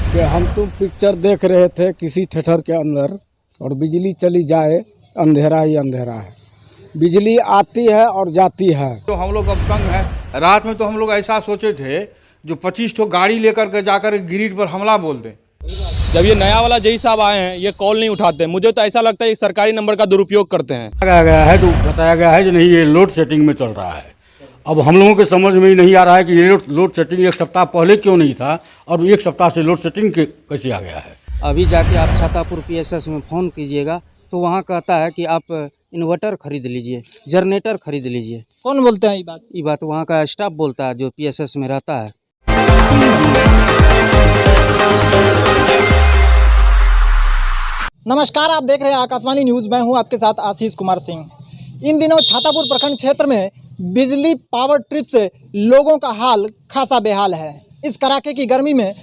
कि हम तुम पिक्चर देख रहे थे किसी थिएटर के अंदर और बिजली चली जाए, अंधेरा ही अंधेरा है। बिजली आती है और जाती है। तो हम लोग अब तंग हैं। रात में तो हम लोग ऐसा सोचे थे जो 25 ठो गाड़ी लेकर के जाकर ग्रिड पर हमला बोल दें। जब ये नया वाला जेई साहब आए हैं, ये कॉल नहीं उठाते। मुझे तो ऐसा लगता है ये सरकारी नंबर का दुरुपयोग करते हैं। बताया गया है कि नहीं, ये लोड सेटिंग में चल रहा है। अब हम लोगों के समझ में ही नहीं आ रहा है कि ये लोड सेटिंग एक सप्ताह पहले क्यों नहीं था और एक सप्ताह से लोड सेटिंग कैसे आ गया है। अभी जाके आप छातापुर पीएसएस में फ़ोन कीजिएगा तो वहाँ कहता है कि आप इन्वर्टर खरीद लीजिए, जनरेटर खरीद लीजिए। कौन बोलते हैं ये बात वहाँ का स्टाफ बोलता है जो पीएसएस में रहता है। नमस्कार, आप देख रहे हैं आकाशवाणी न्यूज़। मैं हूं आपके साथ आशीष कुमार सिंह। इन दिनों छातापुर प्रखंड क्षेत्र में बिजली पावर ट्रिप से लोगों का हाल खासा बेहाल है। इस कड़ाके की गर्मी में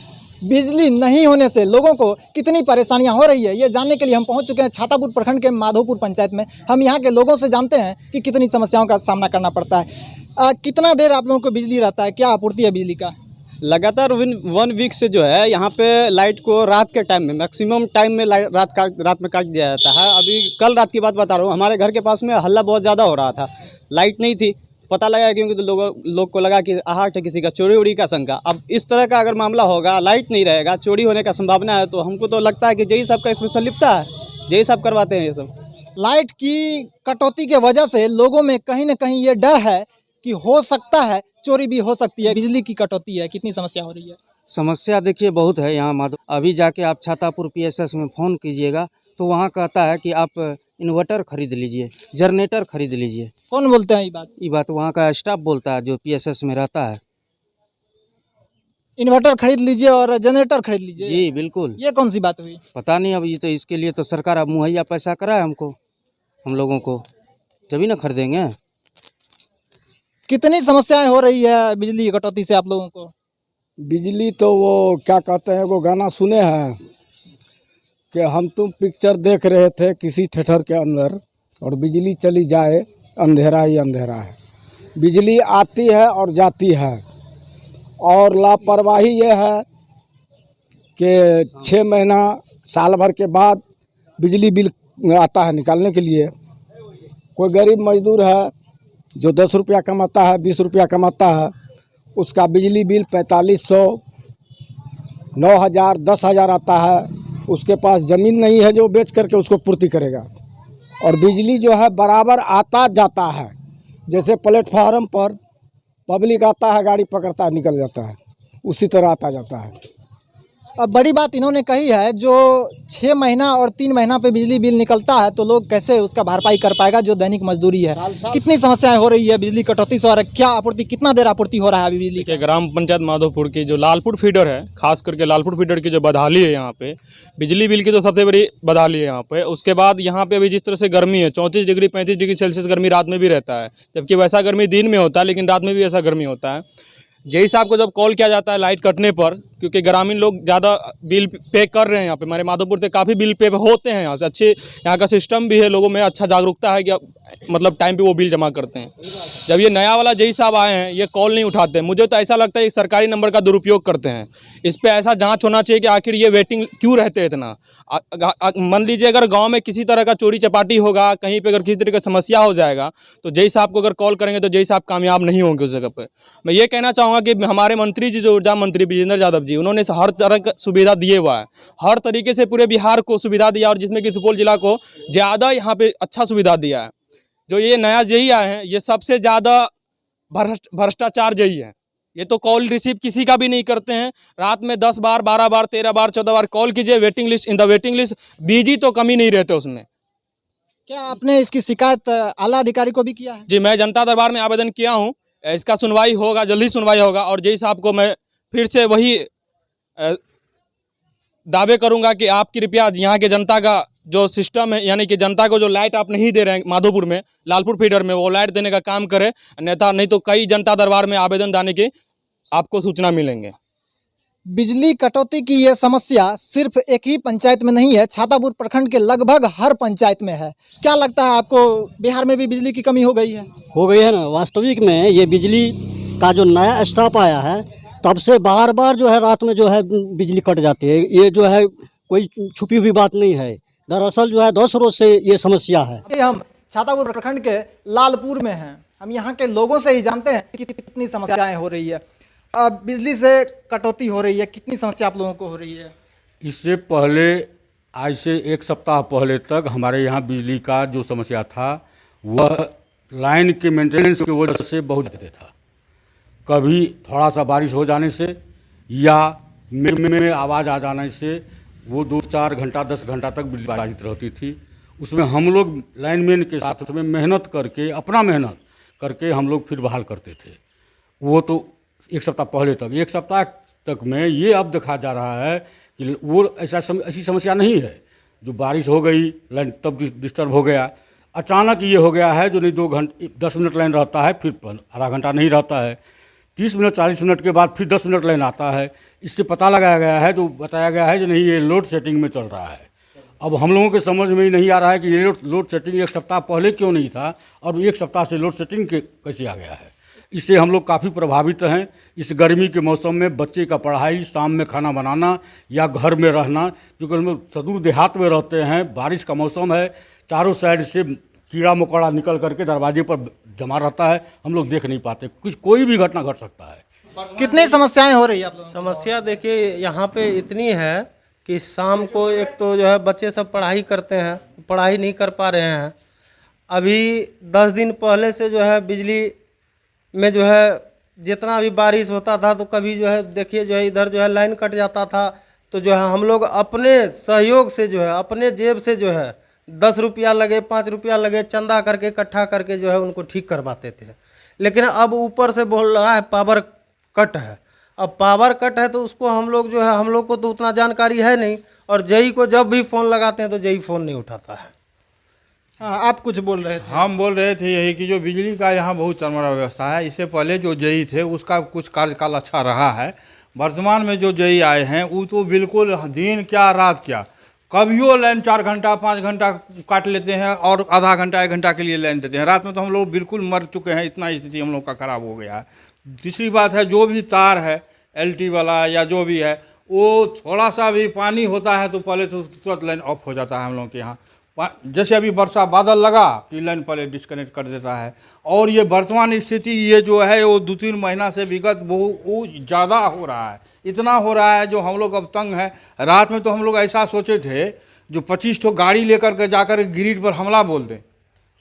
बिजली नहीं होने से लोगों को कितनी परेशानियां हो रही है, ये जानने के लिए हम पहुंच चुके हैं छातापुर प्रखंड के माधोपुर पंचायत में। हम यहां के लोगों से जानते हैं कि कितनी समस्याओं का सामना करना पड़ता है। कितना देर आप लोगों को बिजली रहता है, क्या आपूर्ति है बिजली का? लगातार 1 वीक से जो है यहाँ पे लाइट को रात के टाइम में मैक्सिमम टाइम में रात में काट दिया जाता है। अभी कल रात की बात बता रहा हूँ, हमारे घर के पास में हल्ला बहुत ज़्यादा हो रहा था, लाइट नहीं थी। पता लगा क्योंकि तो लोग को लगा कि आहट है, किसी का चोरी उड़ी का शंका। अब इस तरह का अगर मामला होगा, लाइट नहीं रहेगा, चोरी होने का संभावना है, तो हमको तो लगता है कि जेई साहब का इसमें संलिप्तता है, जेई साहब करवाते हैं ये सब। लाइट की कटौती के वजह से लोगों में कहीं ना कहीं ये डर है कि हो सकता है चोरी भी हो सकती है। बिजली की कटौती है, कितनी समस्या हो रही है? समस्या देखिए बहुत है यहाँ माधो। अभी जाके आप छातापुर पीएसएस में फ़ोन कीजिएगा तो वहाँ कहता है कि आप इन्वर्टर खरीद लीजिए, जनरेटर खरीद लीजिए। कौन बोलते हैं ये बात वहाँ का स्टाफ बोलता है जो पीएसएस में रहता है। इन्वर्टर खरीद लीजिए और जनरेटर खरीद लीजिए? जी बिल्कुल। ये कौन सी बात हुई? पता नहीं, अब ये तो इसके लिए तो सरकार अब मुहैया पैसा कराए हमको, हम लोगों को, तभी ना खरीदेंगे। कितनी समस्याएं हो रही है बिजली की कटौती से आप लोगों को? बिजली तो वो क्या कहते हैं, वो गाना सुने हैं कि हम तुम पिक्चर देख रहे थे किसी थिएटर के अंदर और बिजली चली जाए, अंधेरा ही अंधेरा है। बिजली आती है और जाती है और लापरवाही ये है कि 6 महीना साल भर के बाद बिजली बिल आता है निकालने के लिए। कोई गरीब मजदूर है जो 10 रुपया कमाता है, 20 रुपया कमाता है, उसका बिजली बिल 4500, 9000, 10,000 आता है। उसके पास ज़मीन नहीं है जो बेच करके उसको पूर्ति करेगा। और बिजली जो है बराबर आता जाता है, जैसे प्लेटफार्म पर पब्लिक आता है, गाड़ी पकड़ता है, निकल जाता है, उसी तरह आता जाता है। अब बड़ी बात इन्होंने कही है, जो 6 महीना और 3 महीना पे बिजली बिल निकलता है तो लोग कैसे उसका भरपाई कर पाएगा जो दैनिक मजदूरी है। कितनी समस्याएं हो रही है बिजली कटौती से और क्या आपूर्ति, कितना देर आपूर्ति हो रहा है अभी बिजली के ग्राम पंचायत माधोपुर की जो लालपुर फीडर है, खास करके लालपुर फीडर की जो बदहाली है यहाँ पे, बिजली बिल की तो सबसे बड़ी बदहाली है यहाँ पे। उसके बाद यहाँ पे अभी जिस तरह से गर्मी है, 34 डिग्री 35 डिग्री सेल्सियस गर्मी रात में भी रहता है, जबकि वैसा गर्मी दिन में होता है लेकिन रात में भी ऐसा गर्मी होता है। जेई साहब को जब कॉल किया जाता है लाइट कटने पर, क्योंकि ग्रामीण लोग ज़्यादा बिल पे कर रहे हैं, यहाँ पे हमारे माधोपुर से काफ़ी बिल पे होते हैं, यहाँ से अच्छे यहाँ का सिस्टम भी है, लोगों में अच्छा जागरूकता है कि मतलब टाइम पे वो बिल जमा करते हैं। जब ये नया वाला जेई साहब आए हैं, ये कॉल नहीं उठाते। मुझे तो ऐसा लगता है ये सरकारी नंबर का दुरुपयोग करते हैं। इस पर ऐसा जाँच होना चाहिए कि आखिर ये वेटिंग क्यों रहते हैं इतना। मान लीजिए अगर गाँव में किसी तरह का चोरी चपाटी होगा, कहीं पर अगर किसी तरह का समस्या हो जाएगा तो जेई साहब को अगर कॉल करेंगे तो जेई साहब कामयाब नहीं होंगे उस जगह पर। मैं ये कहना चाहूँगा कि हमारे मंत्री जी, जो ऊर्जा मंत्री विजेंद्र यादव जी, उन्होंने हर तरह का सुविधा दिए हुआ है, हर तरीके से पूरे बिहार को सुविधा दिया, और जिसमें कि सुपौल जिला को ज़्यादा यहाँ पे अच्छा सुविधा दिया है। जो ये नया जेई आए हैं, ये सबसे ज़्यादा भ्रष्टाचार जेई है। ये तो कॉल रिसीव किसी का भी नहीं करते हैं। रात में 10 बार, 12 बार, 13 बार, 14 बार कॉल कीजिए, waiting list, in the waiting list, busy तो कमी नहीं रहते उसमें। क्या आपने इसकी शिकायत आला अधिकारी को भी किया है? जी, मैं जनता दरबार में आवेदन किया हूँ, इसका सुनवाई होगा, जल्दी सुनवाई होगा। और जेई साहब को मैं फिर से वही दावे करूंगा कि आप कृपया यहाँ के जनता का जो सिस्टम है, यानी कि जनता को जो लाइट आप नहीं दे रहे हैं माधोपुर में, लालपुर फीडर में, वो लाइट देने का काम करें, अन्यथा नहीं तो कई जनता दरबार में आवेदन देने की आपको सूचना मिलेंगे। बिजली कटौती की ये समस्या सिर्फ एक ही पंचायत में नहीं है, छातापुर प्रखंड के लगभग हर पंचायत में है। क्या लगता है आपको, बिहार में भी बिजली की कमी हो गई है? हो गई है ना। वास्तविक में ये बिजली का जो नया स्टाफ आया है तब से बार बार जो है रात में जो है बिजली कट जाती है। ये जो है कोई छुपी हुई बात नहीं है, दरअसल जो है 10 रोज से ये समस्या है। ये हम छातापुर प्रखंड के लालपुर में हैं। हम यहाँ के लोगों से ही जानते हैं कि कितनी समस्याएं हो रही है। बिजली से कटौती हो रही है, कितनी समस्या आप लोगों को हो रही है? इससे पहले आज से 1 सप्ताह पहले तक हमारे यहाँ बिजली का जो समस्या था वह लाइन के मेंटेनेंस की वजह से बहुत ज़्यादा था। कभी थोड़ा सा बारिश हो जाने से या में आवाज़ आ जाने से वो 2-4 घंटा 10 घंटा तक बिजली बाधित रहती थी। उसमें हम लोग लाइनमैन के साथ में मेहनत करके, अपना मेहनत करके हम लोग फिर बहाल करते थे। वो तो 1 सप्ताह पहले तक, 1 सप्ताह तक में ये अब देखा जा रहा है कि वो ऐसी समस्या नहीं है। जो बारिश हो गई लाइन तब डिस्टर्ब हो गया, अचानक ये हो गया है जो नहीं 2 घंटे 10 मिनट लाइन रहता है, फिर आधा घंटा नहीं रहता है, 30 मिनट 40 मिनट के बाद फिर 10 मिनट लाइन आता है। इससे पता लगाया गया है, जो बताया गया है जो नहीं ये लोड सेटिंग में चल रहा है। अब हम लोगों के समझ में ही नहीं आ रहा है कि ये लोड सेटिंग 1 सप्ताह पहले क्यों नहीं था और 1 सप्ताह से लोड सेटिंग कैसे आ गया है। इससे हम लोग काफ़ी प्रभावित हैं। इस गर्मी के मौसम में बच्चे का पढ़ाई, शाम में खाना बनाना या घर में रहना, क्योंकि हम लोग सुदूर देहात में रहते हैं, बारिश का मौसम है, चारों साइड से कीड़ा मकोड़ा निकल करके दरवाजे पर जमा रहता है, हम लोग देख नहीं पाते, कोई भी घटना घट सकता है। कितनी समस्याएं हो रही है आप लोगों को? समस्या देखिए यहाँ पे इतनी है कि शाम को एक तो जो है बच्चे सब पढ़ाई करते हैं, पढ़ाई नहीं कर पा रहे हैं। अभी 10 दिन पहले से जो है बिजली में जो है जितना भी बारिश होता था तो कभी जो है देखिए जो है इधर जो है लाइन कट जाता था, तो जो है हम लोग अपने सहयोग से जो है अपने जेब से जो है 10 रुपया लगे 5 रुपया लगे चंदा करके इकट्ठा करके जो है उनको ठीक करवाते थे। लेकिन अब ऊपर से बोल रहा है पावर कट है। अब पावर कट है तो उसको हम लोग जो है, हम लोग को तो उतना जानकारी है नहीं, और जेई को जब भी फ़ोन लगाते हैं तो जेई फ़ोन नहीं उठाता है। हाँ, आप कुछ बोल रहे थे। हम बोल रहे थे यही कि जो बिजली का यहाँ बहुत चरमरा व्यवस्था है। इससे पहले जो जेई थे उसका कुछ कार्यकाल अच्छा रहा है। वर्तमान में जो जेई आए हैं वो तो बिल्कुल दिन क्या रात क्या, कभियो लाइन 4 घंटा 5 घंटा काट लेते हैं और आधा घंटा 1 घंटा के लिए लाइन देते हैं। रात में तो हम लोग बिल्कुल मर चुके हैं, इतना स्थिति हम लोग का ख़राब हो गया है। तीसरी बात है, जो भी तार है LT वाला या जो भी है, वो थोड़ा सा भी पानी होता है तो पहले तो तुरंत लाइन ऑफ हो जाता है हम लोग के यहाँ। जैसे अभी वर्षा बादल लगा कि लाइन पहले डिस्कनेक्ट कर देता है। और ये वर्तमान स्थिति ये जो है वो 2-3 महीना से विगत वो ज़्यादा हो रहा है, इतना हो रहा है जो हम लोग अब तंग हैं। रात में तो हम लोग ऐसा सोचे थे जो 25 ठो गाड़ी लेकर के जाकर ग्रिड पर हमला बोल दें।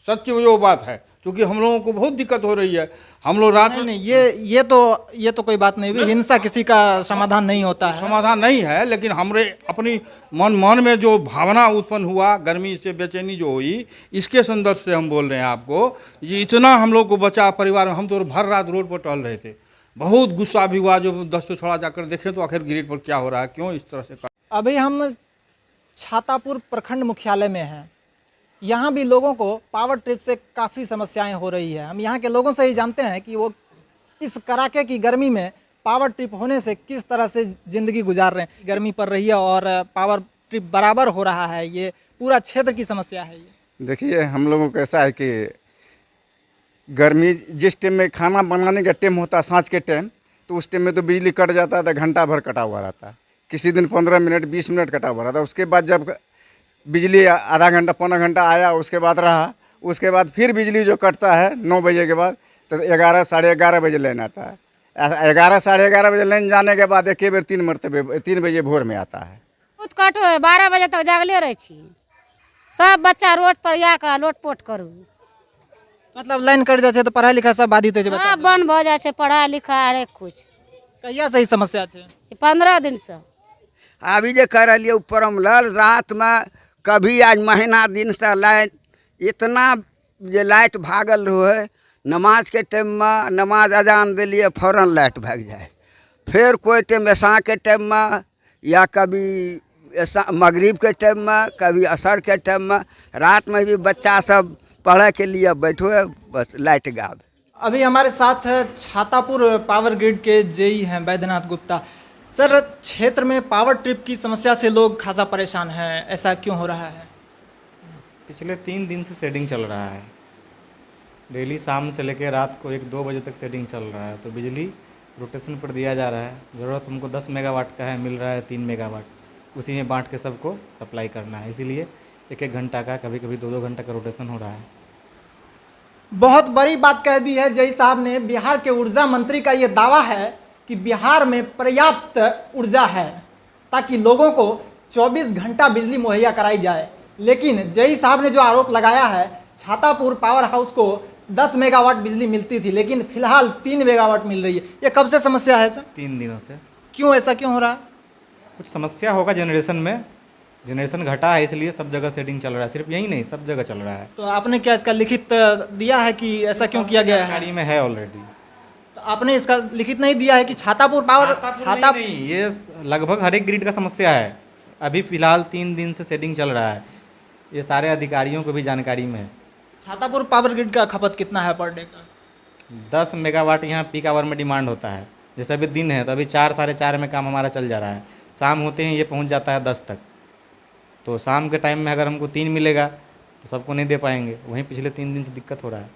सच वो बात है, क्योंकि हम लोगों को बहुत दिक्कत हो रही है। हम लोग रात में नहीं, ये तो कोई बात नहीं हुई। हिंसा किसी का समाधान नहीं होता है। समाधान नहीं है, लेकिन हमरे अपनी मन में जो भावना उत्पन्न हुआ, गर्मी से बेचैनी जो हुई, इसके संदर्भ से हम बोल रहे हैं आपको। ये इतना हम लोग को बचा परिवार में, हम तो भर रात रोड पर टहल रहे थे। बहुत गुस्सा भी हुआ जो 10 तो छोड़ा जाकर देखें तो आखिर ग्रिड पर क्या हो रहा है, क्यों इस तरह से। अभी हम छातापुर प्रखंड मुख्यालय में हैं। यहाँ भी लोगों को पावर ट्रिप से काफ़ी समस्याएं हो रही है। हम यहाँ के लोगों से ही जानते हैं कि वो इस कड़ाके की गर्मी में पावर ट्रिप होने से किस तरह से ज़िंदगी गुजार रहे हैं। गर्मी पड़ रही है और पावर ट्रिप बराबर हो रहा है, ये पूरा क्षेत्र की समस्या है। ये देखिए, हम लोगों को ऐसा है कि गर्मी जिस टाइम में खाना बनाने का टाइम होता है सांझ के टाइम, तो उस टाइम में तो बिजली कट जाता है तो घंटा भर कटा हुआ रहता है। किसी दिन 15 मिनट 20 मिनट कटा हुआ रहता है। उसके बाद जब बिजली आधा घंटा पौना घंटा आया उसके बाद रहा, उसके बाद फिर बिजली जो कटता है 9 बजे के बाद तो 11 साढ़े 11 बजे लाइन आता है। 11 साढ़े 11 बजे लाइन जाने के बाद एक बेर 3 बजे भोर में आता है। बहुत कट हो, 12 बजे तक जागले रहे छी। सब बच्चा रोड पर आकर लोटपोट करू। मतलब लाइन कट जाए तो पढ़ाई लिखाई सब बाधित है। हाँ, बंद भ जाए छै पढ़ाई लिखाई हरेक कुछ। कहिया से ही समस्या है? 15 दिन से। अभी जे कर रही ऊपर हम रात में कभी आज महीना दिन से लाइन इतना जे लाइट भागल रहे, नमाज के टाइम में नमाज अजान दिलिए फौरन लाइट भाग जाए, फिर कोई टाइम ऐसा के टाइम में या कभी ऐसा मगरिब के टाइम में, कभी असर के टाइम में, रात में भी बच्चा सब पढ़े के लिए बैठो है बस लाइट गायब। अभी हमारे साथ छातापुर पावर ग्रिड के जेई हैं बैद्यनाथ गुप्ता। सर, क्षेत्र में पावर ट्रिप की समस्या से लोग खासा परेशान हैं, ऐसा क्यों हो रहा है? पिछले 3 दिन से शेडिंग चल रहा है। डेली शाम से लेकर रात को 1-2 बजे तक शेडिंग चल रहा है, तो बिजली रोटेशन पर दिया जा रहा है। ज़रूरत हमको 10 मेगावाट का है, मिल रहा है 3 मेगावाट, उसी में बांट के सबको सप्लाई करना है। इसीलिए 1-1 घंटा का, कभी कभी 2-2 घंटा का रोटेशन हो रहा है। बहुत बड़ी बात कह दी है जय साहब ने। बिहार के ऊर्जा मंत्री का ये दावा है कि बिहार में पर्याप्त ऊर्जा है ताकि लोगों को 24 घंटा बिजली मुहैया कराई जाए। लेकिन जय साहब ने जो आरोप लगाया है, छातापुर पावर हाउस को 10 मेगावाट बिजली मिलती थी, लेकिन फिलहाल 3 मेगावाट मिल रही है। ये कब से समस्या है सर? 3 दिनों से। क्यों, ऐसा क्यों हो रहा है? कुछ समस्या होगा जनरेशन में, जनरेशन घटा है इसलिए सब जगह सेटिंग चल रहा है। सिर्फ यही नहीं, सब जगह चल रहा है। तो आपने क्या इसका लिखित दिया है कि ऐसा क्यों किया गया है? जानकारी में है ऑलरेडी। तो आपने इसका लिखित नहीं दिया है कि छातापुर पावर नहीं, ये लगभग हर एक ग्रिड का समस्या है। अभी फिलहाल 3 दिन से सेटिंग चल रहा है, ये सारे अधिकारियों को भी जानकारी में है। छातापुर पावर ग्रिड का खपत कितना है पर डे का? 10 मेगावाट यहाँ पीक आवर में डिमांड होता है। जैसे अभी दिन है तो अभी 4-4:30 में काम हमारा चल जा रहा है। शाम होते हैं ये पहुँच जाता है 10 तक। तो शाम के टाइम में अगर हमको 3 मिलेगा तो सबको नहीं दे पाएंगे। वहीं पिछले 3 दिन से दिक्कत हो रहा है,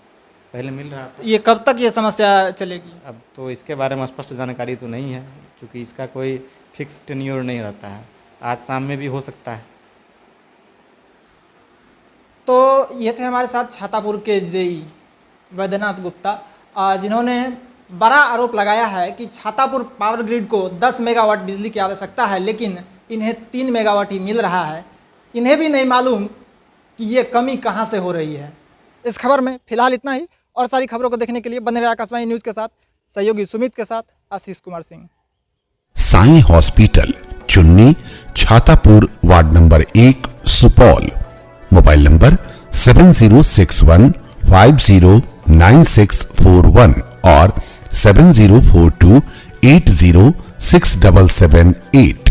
पहले मिल रहा था। ये कब तक ये समस्या चलेगी? अब तो इसके बारे में स्पष्ट जानकारी तो नहीं है, क्योंकि इसका कोई फिक्स टेन्योर नहीं रहता है। आज शाम में भी हो सकता है। तो ये थे हमारे साथ छातापुर के जेई वैद्यनाथ गुप्ता, जिन्होंने बड़ा आरोप लगाया है कि छातापुर पावर ग्रिड को 10 मेगावाट बिजली की आवश्यकता है, लेकिन इन्हें 3 मेगावाट ही मिल रहा है। इन्हें भी नहीं मालूम कि ये कमी कहाँ से हो रही है। इस खबर में फिलहाल इतना ही, और सारी खबरों को देखने के लिए बने रहे आकाशवाणी न्यूज़ के साथ। सहयोगी सुमित के साथ आशीष कुमार सिंह। साईं हॉस्पिटल, चुन्नी, Chhatapur, ward number 1, Supaul. Mobile number 7061509641 और 7042806778।